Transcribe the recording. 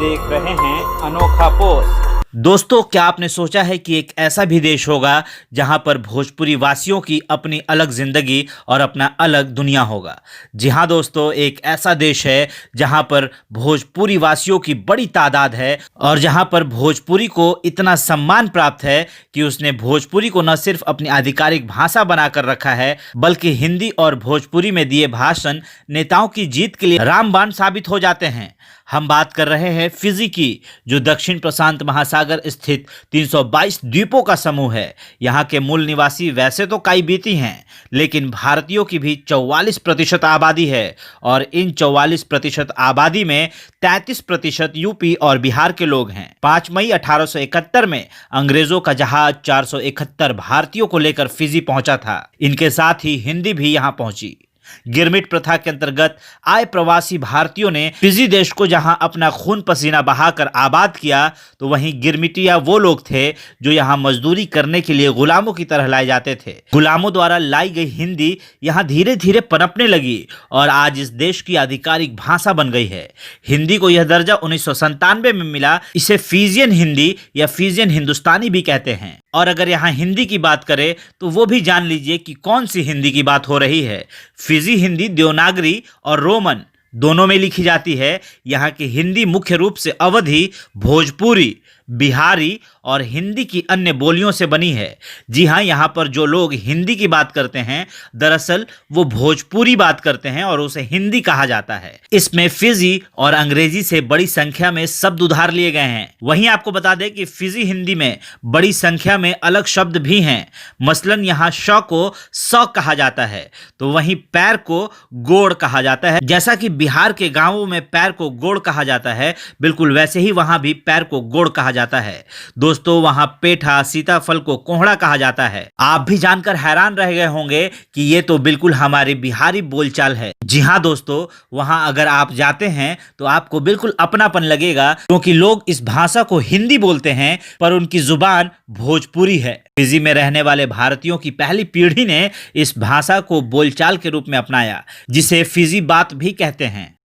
देख रहे हैं अनोखा पोस्ट। दोस्तों, क्या आपने सोचा है कि एक ऐसा भी देश होगा जहां पर भोजपुरी वासियों की अपनी अलग जिंदगी और अपना अलग दुनिया होगा। जी हां दोस्तों, एक ऐसा देश है जहां पर भोजपुरी वासियों की बड़ी तादाद है और जहां पर भोजपुरी को इतना सम्मान प्राप्त है कि उसने भोजपुरी को न सिर्फ अपनी आधिकारिक भाषा बनाकर रखा है, बल्कि हिंदी और भोजपुरी में दिए भाषण नेताओं की जीत के लिए रामबाण साबित हो जाते हैं। हम बात कर रहे हैं फिजी की, जो दक्षिण प्रशांत महासागर स्थित 322 द्वीपों का समूह है। यहाँ के मूल निवासी वैसे तो काईबीती हैं, लेकिन भारतीयों की भी 44% आबादी है और इन 44% आबादी में 33% यूपी और बिहार के लोग हैं। 5 मई 1871 में अंग्रेजों का जहाज 471 भारतीयों को लेकर फिजी पहुंचा था। इनके साथ ही हिंदी भी यहाँ पहुंची। गिरमिट प्रथा के अंतर्गत आए प्रवासी भारतीयों ने फिजी देश को जहां अपना खून पसीना बहाकर आबाद किया, तो वहीं गिरमिटिया वो लोग थे जो यहां मजदूरी करने के लिए गुलामों की तरह लाए जाते थे। गुलामों द्वारा लाई गई हिंदी यहां धीरे धीरे पनपने लगी और आज इस देश की आधिकारिक भाषा बन गई है। हिंदी को यह दर्जा 1997 में मिला। इसे फिजियन हिंदी या फिजियन हिंदुस्तानी भी कहते हैं। और अगर यहाँ हिंदी की बात करें तो वो भी जान लीजिए कि कौन सी हिंदी की बात हो रही है। फिजी हिंदी देवनागरी और रोमन दोनों में लिखी जाती है। यहाँ की हिंदी मुख्य रूप से अवधी, भोजपुरी, बिहारी और हिंदी की अन्य बोलियों से बनी है। जी हाँ, यहाँ पर जो लोग हिंदी की बात करते हैं, दरअसल वो भोजपुरी बात करते हैं और उसे हिंदी कहा जाता है। इसमें फिजी और अंग्रेजी से बड़ी संख्या में शब्द उधार लिए गए हैं। वहीं आपको बता दें कि फिजी हिंदी में बड़ी संख्या में अलग शब्द भी हैं। मसलन यहाँ श को स कहा जाता है, तो वहीं पैर को गोड़ कहा जाता है। जैसा कि बिहार के गांवों में पैर को गोड़ कहा जाता है, बिल्कुल वैसे ही वहां भी पैर को गोड़ कहा जाता है। दोस्तों, वहां पेठा, सीताफल को कोहड़ा कहा जाता है। आप भी जानकर हैरान रह गए होंगे कि ये तो बिल्कुल हमारी बिहारी बोलचाल है। जी हाँ दोस्तों, वहां अगर आप जाते हैं तो आपको बिल्कुल अपनापन लगेगा, क्योंकि लोग इस भाषा को हिंदी बोलते हैं पर उनकी जुबान भोजपुरी है। फिजी में रहने वाले भारतीयों की पहली पीढ़ी ने इस भाषा को बोलचाल के रूप में अपनाया, जिसे फिजी बात भी कहते हैं।